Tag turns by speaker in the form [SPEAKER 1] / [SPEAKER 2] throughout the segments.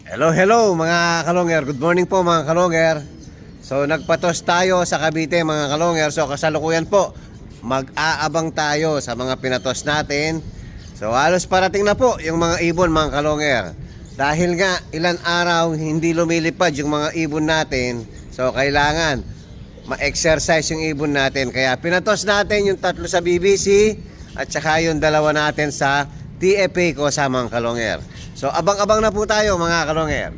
[SPEAKER 1] Hello mga kalonger. Good morning po mga kalonger. So nagpatos tayo sa Cavite mga kalonger. So kasalukuyan po mag-aabang tayo sa mga pinatos natin. So halos parating na po yung mga ibon mga kalonger. Dahil nga ilan araw hindi lumilipad yung mga ibon natin. So kailangan ma-exercise yung ibon natin. Kaya pinatos natin yung 3 sa BBC at saka yung 2 natin sa TFA ko sa mga kalonger. So abang-abang na po tayo mga kalonger.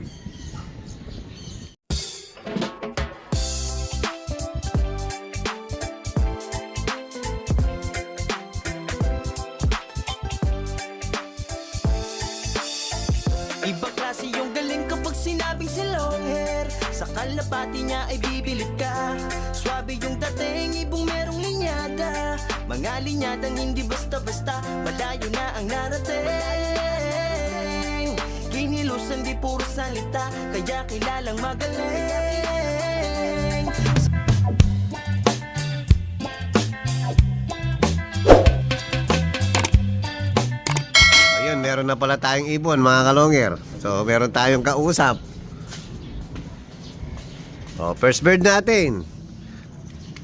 [SPEAKER 2] Ibang klase yung galing kapag sinabing si long hair. Sa kalapati niya ay bibilid ka. Swabe yung dating, ibong merong linyada. Mga linyadang hindi basta-basta, malayo na ang narating. Kinilusan di puro salita, kaya kilalang magaling.
[SPEAKER 1] Ayun, meron na pala tayong ibon mga kalonger. So meron tayong kausap. First bird natin.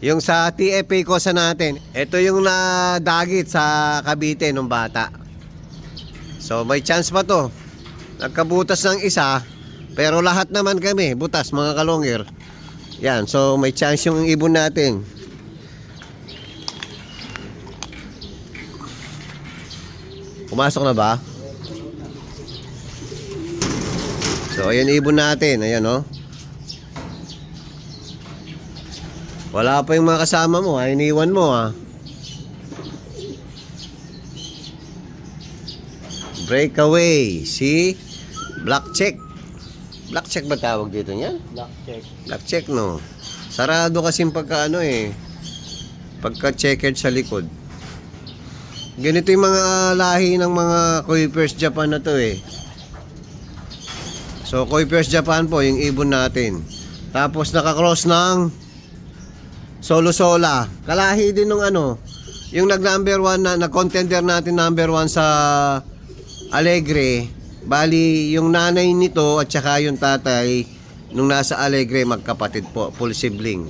[SPEAKER 1] Yung sa TFA kosa natin. Ito yung nadagit sa Cavite nung bata. So may chance pa to. Nagkabutas ng isa, pero lahat naman kami butas mga kalonger. Yan, so may chance yung ibon natin. Pumasok na ba? So ayan ibon natin. Ayan oh. Wala pa yung mga kasama mo, iniwan mo ha. Breakaway, si Black Check. Black Check ba tawag dito niyan?
[SPEAKER 2] Black check.
[SPEAKER 1] Black Check no. Sarado kasi pagka ano pagka checkered sa likod. Ganito yung mga lahi ng mga Kuipers Japan na to So Kuipers Japan po yung ibon natin. Tapos nakakross ng Solo Sola. Kalahi din ng yung nag-number 1 na nag-contender natin number 1 sa Alegre. Bali yung nanay nito at saka yung tatay nung nasa Alegre magkapatid po, full sibling.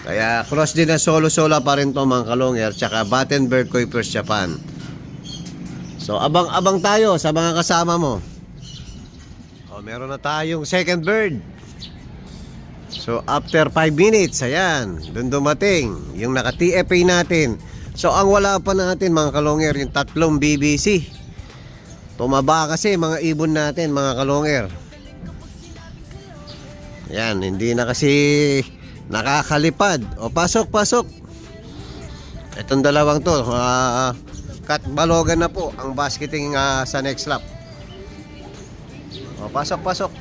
[SPEAKER 1] Kaya cross din na Solo Sola pa rin to mga kalonger, tsaka Battenberg Kuipers Japan. So abang-abang tayo sa mga kasama mo. Meron na tayong second bird. So after 5 minutes, ayan, dun dumating yung naka-TFA natin. So ang wala pa natin mga kalonger, yung 3 BBC. Tumaba kasi mga ibon natin mga kalonger. Ayan, hindi na kasi nakakalipad. Pasok. Itong dalawang to, katbalogan na po ang basketing sa next lap. Pasok.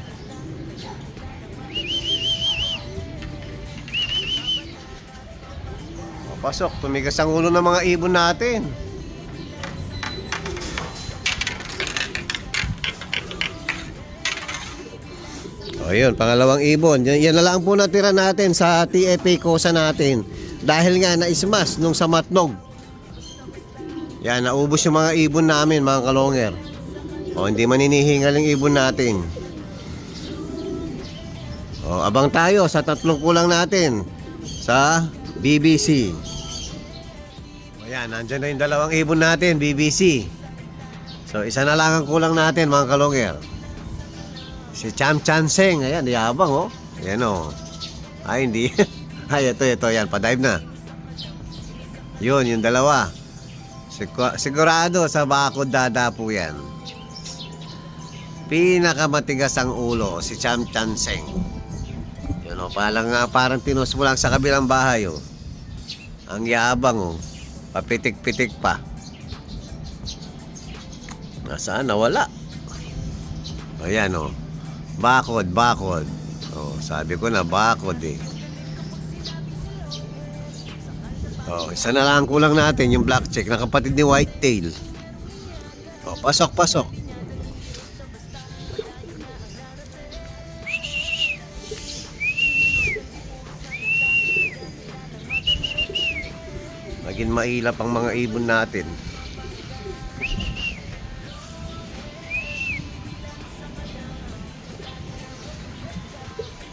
[SPEAKER 1] Pasok, tumigas ang ulo ng mga ibon natin. Ayun, pangalawang ibon. Yan na lang po natira natin sa TFA kosa natin. Dahil nga na-smash nung sa Matnog. Yan, naubos yung mga ibon namin mga kalonger. Hindi maninihingal yung ibon natin. Abang tayo sa 3 kulang natin sa BBC. Ayan, nandyan na yung 2 ibon natin, BBC. So, isa na lang ang kulang natin mga kalonger. Si Cham Chanseng, ayan, yabang Ayan Ay, hindi. Ay, ito, yan, pa-dive na. Yun, yung 2. Sigurado sa bakod dadapo yan. Pinakamatigas ang ulo, si Cham Chanseng. Yun parang tinus mo lang sa kabilang bahay Ang yabang papitik-pitik pa. Nasaan? Nawala. Ayan Bakod. Sabi ko na bakod isa na lang kulang natin yung Black Check na kapatid ni Whitetail. Pasok. Maging mailap ang mga ibon natin.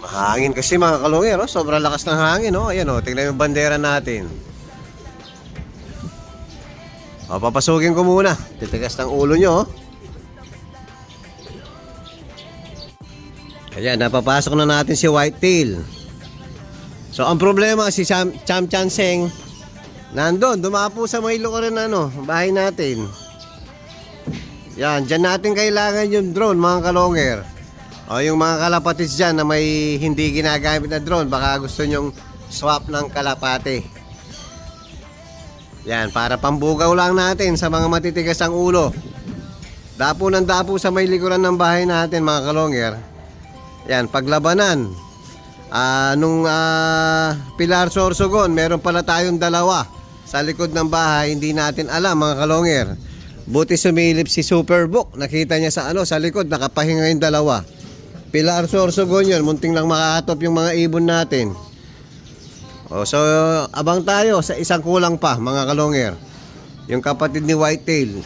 [SPEAKER 1] Hangin kasi mga kalungero, sobrang lakas ng hangin, no? Ayan, oh, tingnan yung bandera natin. O, papasukin ko muna. Titigas ng ulo nyo, oh. Ayan, napapasok na natin si Whitetail. So, ang problema, si Cham Chanseng, nandun, dumapo sa may lugar na, bahay natin. Yan, dyan natin kailangan yung drone, mga kalonger. O, yung mga kalapatids dyan na may hindi ginagamit na drone, baka gusto nyong swap ng kalapate. Yan, para pambugaw lang natin sa mga matitigas ang ulo. Dapo ng dapo sa may likuran ng bahay natin, mga kalonger. Yan, paglabanan. Nung Pilar Sorsogon, meron pala tayong dalawa sa likod ng bahay, hindi natin alam, mga kalonger. Buti sumilip si Superbook, nakita niya sa likod, nakapahinga yung dalawa. Pilar Sorsogon yun, munting lang makakatop yung mga ibon natin. So abang tayo sa isang kulang pa, mga kalonger. Yung kapatid ni Whitetail,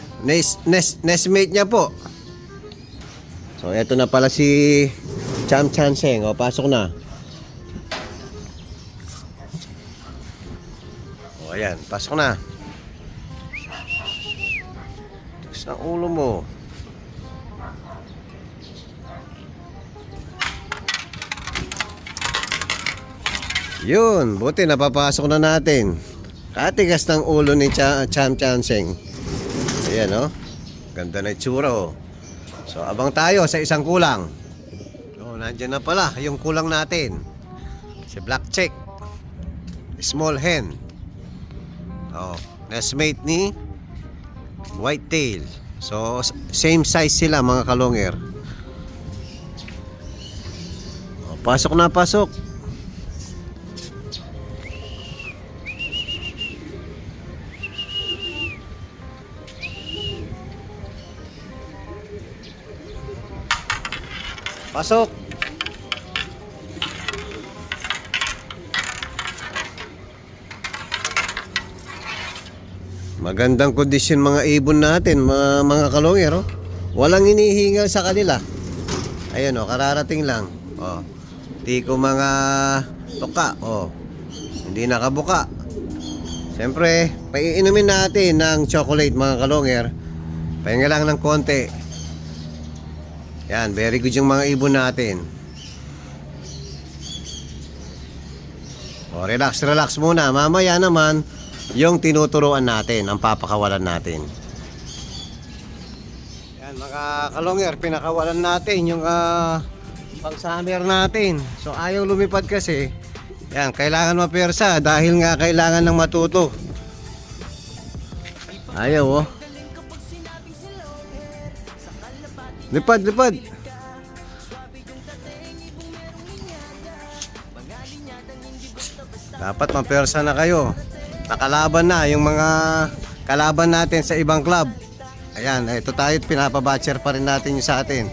[SPEAKER 1] nestmate niya po. So eto na pala si Cham Chanseng. O, pasok na. O, ayan, pasok na. Tigas ng ulo mo. Yun, buti napapasok na natin. Katigas ng ulo ni Cham Chanseng. Ayan, oh. Ganda na itsura, oh. So, abang tayo sa isang kulang. Oh, nandiyan na pala yung kulang natin. Si Black Check. Small hen. Oh, nestmate ni Whitetail. So, same size sila, mga kalonger. Oh, pasok na, pasok. Pasok. Magandang kondisyon mga ibon natin, mga kalonger, oh. Walang hinihingal sa kanila. Ayun, oh, kararating lang. Oh. Tiko mga toka, oh. Hindi nakabuka. Siyempre, paiinumin natin ng chocolate, mga kalonger. Pahinga lang ng konti. Yan, very good yung mga ibon natin. O, relax muna. Mamaya naman, yung tinuturuan natin, ang papakawalan natin. Yan, mga kalonger, pinakawalan natin yung pang-summer natin. So, ayaw lumipad kasi. Yan, kailangan mapersa dahil nga kailangan ng matuto. Ayaw, oh. Lipad. Dapat mapersa na kayo. Nakalaban na yung mga kalaban natin sa ibang club. Ayan, ito tayo, pinapabatcher pa rin natin yung sa atin.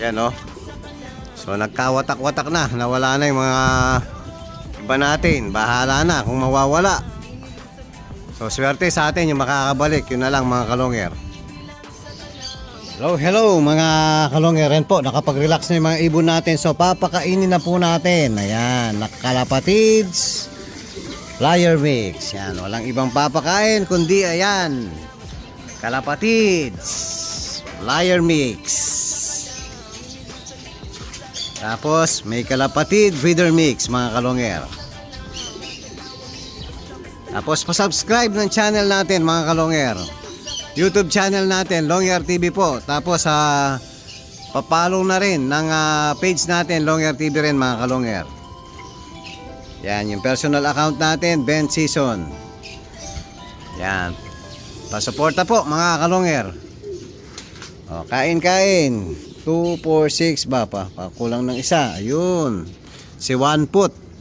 [SPEAKER 1] Ayan, oh. So nagkawatak-watak na. Nawala na yung mga iba natin. Bahala na kung mawawala. So, swerte sa atin yung makakabalik. Yun na lang, mga kalonger. Hello mga kalonger. Yan po, nakapag-relax na yung mga ibon natin. So, papakainin na po natin. Ayan, nakalapatids, flyer mix. Yan, walang ibang papakain kundi ayan, kalapatids, flyer mix. Tapos, may kalapatid feeder mix, mga kalonger. Tapos pa-subscribe ng channel natin, mga kalonger. YouTube channel natin, Longyer TV po. Tapos pa-follow na rin ng page natin, Longyer TV rin, mga kalonger. Yan, yung personal account natin, Ben Season. Yan. Pa-suporta po, mga kalonger. O, kain. 2, 4, 6 ba pa? Kulang ng isa. Ayun. Si One Foot.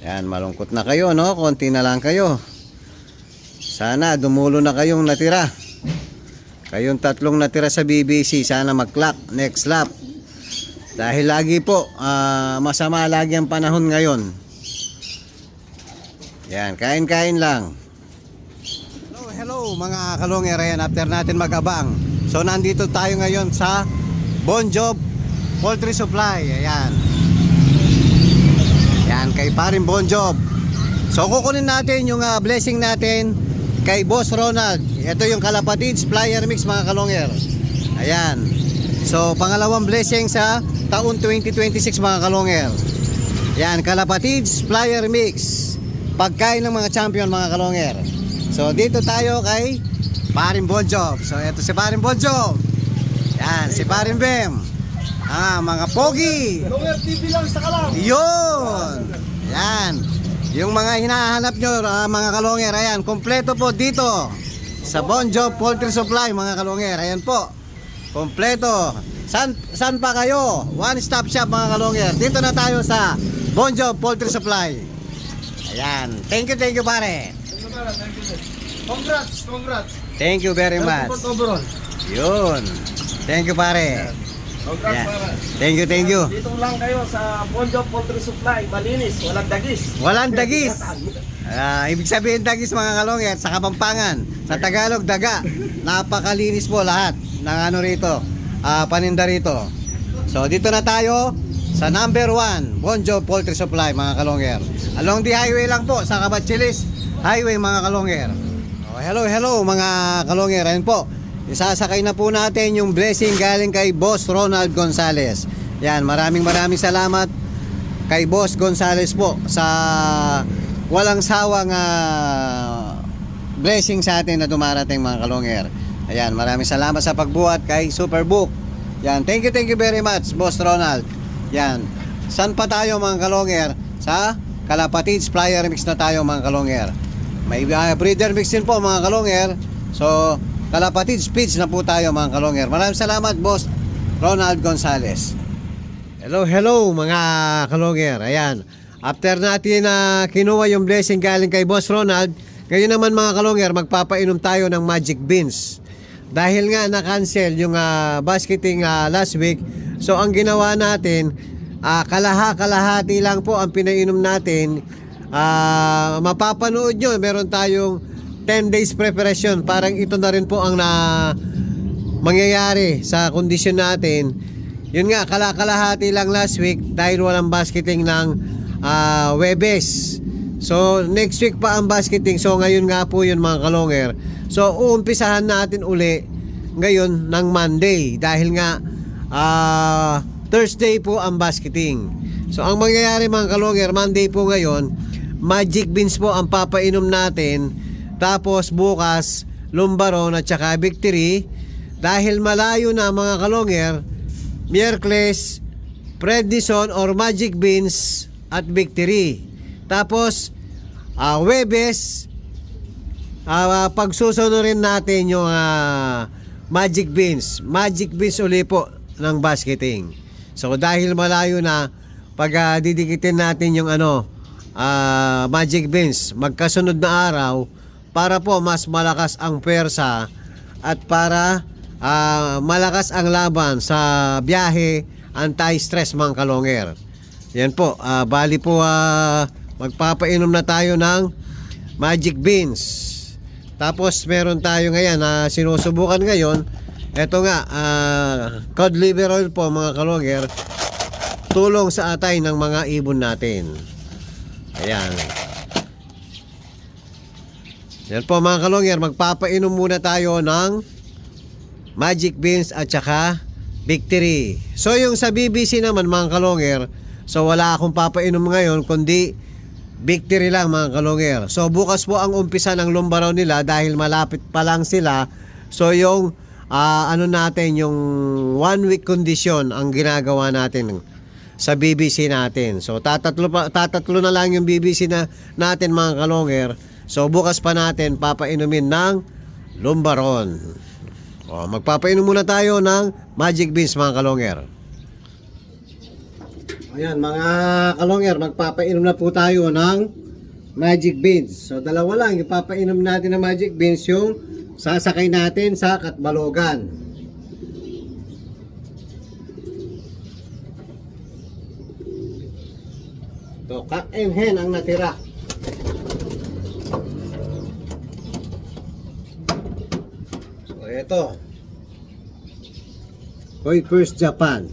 [SPEAKER 1] Yan, malungkot na kayo, no? Konti na lang kayo. Sana dumulo na kayong natira. Kayong tatlong natira sa BBC, sana mag-clock next lap. Dahil lagi po, masama lagi ang panahon ngayon. Yan, kain lang. Hello mga kalongger, ayan, after natin mag-abang. So nandito tayo ngayon sa Bon Job Poultry Supply. Ayan. Ayan, kay paring Bon Job. So kukunin natin yung blessing natin kay Boss Ronald. Ito yung Kalapatids Flyer Mix mga kalongger. Ayan. So pangalawang blessing sa taon 2026 mga kalongger. Ayan, Kalapatids Flyer Mix. Pagkain ng mga champion mga kalongger. So dito tayo kay paring Bon Job. So ito si paring Bon Job. Yan, si paring Bem. Mga pogi.
[SPEAKER 3] Kalongger TV lang sa kalam.
[SPEAKER 1] Yun. Yan. Yung mga hinahanap nyo mga kalongger, ayan, kompleto po dito sa Bon Job Poultry Supply mga kalongger. Ayan po. Kompleto. San pa kayo? One stop shop mga kalongger. Dito na tayo sa Bon Job Poultry Supply. Ayan. Thank you pare.
[SPEAKER 3] Congrats.
[SPEAKER 1] Thank you very much.
[SPEAKER 3] Overall.
[SPEAKER 1] Yun. Thank you pare.
[SPEAKER 3] Congrats
[SPEAKER 1] Ayan.
[SPEAKER 3] para.
[SPEAKER 1] Thank you.
[SPEAKER 3] Dito lang kayo sa Bon Job Poultry Supply, malinis, walang dagis.
[SPEAKER 1] Walang dagis. Ibig sabihin dagis mga kalongger sa Kapampangan. Sa Tagalog daga. Napakalinis po lahat ng ano rito. Paninda rito. So dito na tayo sa number 1 Bon Job Poultry Supply mga kalongger. Along the highway lang po sa Cabachilis Highway mga kalongger. Hello mga kalongger. Ayun po. Isasakay na po natin yung blessing galing kay Boss Ronald Gonzales. Yan, maraming salamat kay Boss Gonzales po sa walang sawang blessing sa atin na dumarating mga kalongger. Ayan, maraming salamat sa pagbuhat kay Superbook. Yan, thank you very much Boss Ronald. Yan, saan pa tayo mga kalongger? Sa Kalapatids Flyer Mix na tayo mga kalongger. May breeder mix din po mga kalongger. So Kalapatids Feeds na po tayo mga kalongger. Maraming salamat Boss Ronald Gonzales. Hello mga kalongger. Ayan, after natin kinuha yung blessing galing kay Boss Ronald, ngayon naman mga kalongger, magpapainom tayo ng Magic Beans. Dahil nga na-cancel yung basketing last week, so ang ginawa natin, kalahati lang po ang pinainom natin. Mapapanood nyo, meron tayong 10 days preparation. Parang ito na rin po ang mangyayari sa kondisyon natin. Yun nga, kalahati lang last week dahil walang basketing ng Webes. So next week pa ang basketing. So ngayon nga po yun mga kalongger. So uumpisahan natin uli ngayon ng Monday dahil nga Thursday po ang basketing. So ang mangyayari mga kalongger, Monday po ngayon, Magic Beans po ang papainom natin. Tapos bukas Lumbaron at saka Victory. Dahil malayo na mga kalongger, Miyerkules Prednison or Magic Beans at Victory. Tapos Webes, pagsusunurin natin yung Magic Beans uli po ng basketing. So dahil malayo na, pag didikitin natin yung Magic Beans magkasunod na araw para po mas malakas ang pwersa at para malakas ang laban sa biyahe, anti-stress mga kalongger. Yan po, bali po magpapainom na tayo ng Magic Beans. Tapos meron tayo ngayon na sinusubukan ngayon. Ito nga, cod liver oil po mga kalongger, tulong sa atay ng mga ibon natin. Ayan. Yan po mga kalongger, magpapainom muna tayo ng Magic Beans at saka Victory. So yung sa BBC naman mga kalongger, so wala akong papainom ngayon kundi Victory lang mga kalongger. So bukas po ang umpisa ng Lumbaron nila dahil malapit pa lang sila. So yung natin, yung 1 week condition ang ginagawa natin sa BBC natin. So tatatlo na lang yung BBC natin mga kalongger. So bukas pa natin papainumin ng Lumbaron. Magpapainom muna tayo ng Magic Beans mga kalongger. Ayan mga kalongger, magpapainom na po tayo ng Magic Beans. So dalawa lang ipapainom natin ng Magic Beans, yung sasakay natin sa Katbalogan. So cut and hen ang natira. Ito. Kuipers Japan.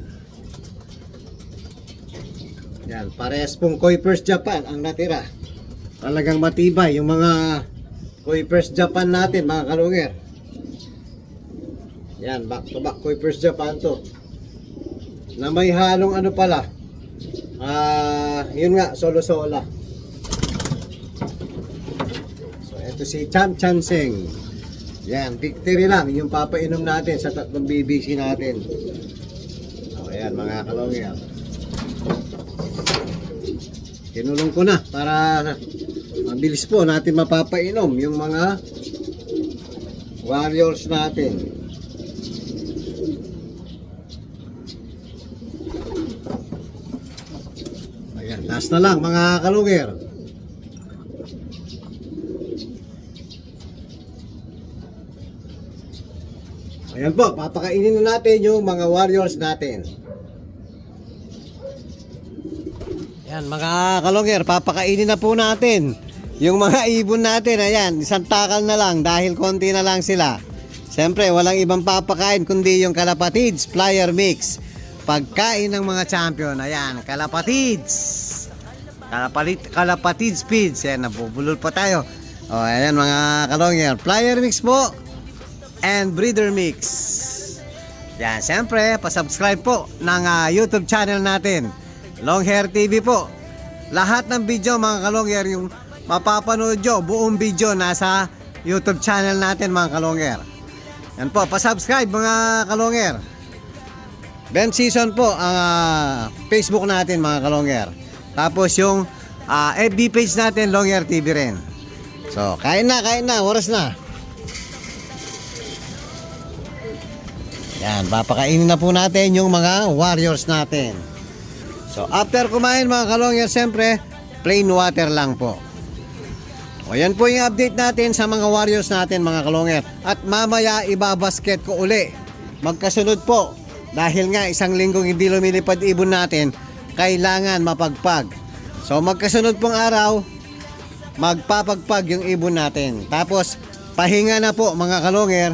[SPEAKER 1] Yan, parehas pong Kuipers Japan ang natira. Talagang matibay yung mga Kuipers Japan natin, mga kalungir. Yan, back to back Kuipers Japan to. Na may halong ano pala. Yun nga, solo-sola. So, ito si Cham Chanseng. Yan, victory lang yung papainom natin sa tatlong BBC natin. So, ayan mga kalongya. Kinulong ko na para mabilis po natin mapapainom yung mga warriors natin. Ayan, last na lang mga kalungir. Ayan po, papakainin na natin yung mga warriors natin. Ayan mga kalongger, papakainin na po natin yung mga ibon natin. Ayan, isang takal na lang dahil konti na lang sila. Siyempre, walang ibang papakain kundi yung Kalapatids Flyer Mix. Pagkain ng mga champion. Ayan, Kalapatids. Kalapatids Feeds. Ayan, nabubulol pa tayo. O, ayan mga kalongger, Flyer Mix po. And breeder mix. Yan, siyempre, pasubscribe po ng YouTube channel natin, Longhair TV po. Lahat ng video mga kalongger, yung mapapanood nyo, buong video nasa YouTube channel natin mga kalongger. Yan po, pasubscribe mga kalongger. Ben Season po ang Facebook natin mga kalongger. Tapos yung FB page natin, Longhair TV rin. So, kain na, oras na. Yan, papakainin na po natin yung mga warriors natin. So, after kumain mga kalongyer, siyempre, plain water lang po. O, yan po yung update natin sa mga warriors natin mga kalongyer. At mamaya, ibabasket ko uli. Magkasunod po. Dahil nga, isang linggong hindi lumilipad ibon natin, kailangan mapagpag. So, magkasunod pong araw, magpapagpag yung ibon natin. Tapos, pahinga na po mga kalongyer.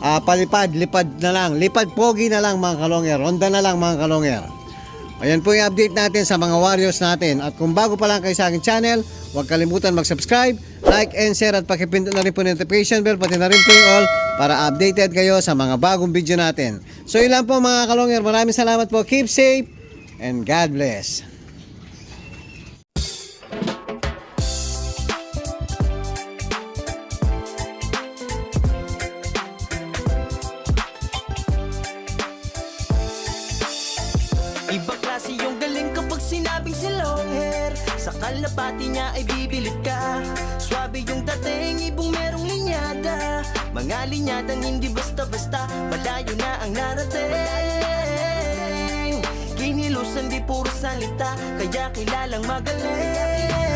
[SPEAKER 1] Lipad na lang. Lipad pogi na lang mga kalongyer. Ronda na lang mga kalongyer. Ayan po yung update natin sa mga warriors natin. At kung bago pa lang kayo sa aking channel, huwag kalimutan mag-subscribe, like and share at pakipindot na rin po notification bell, pati na rin po yung all para updated kayo sa mga bagong video natin. So ilan po mga kalongyer. Maraming salamat po. Keep safe and God bless.
[SPEAKER 2] Ibang klase yung galing kapag sinabing si Longhair. Sa kalapati niya ay bibilid ka. Swabe yung dating, ibong merong linyada. Mga linyadang hindi basta-basta, malayo na ang narating. Kinilusan di puro salita, kaya kilalang magaling.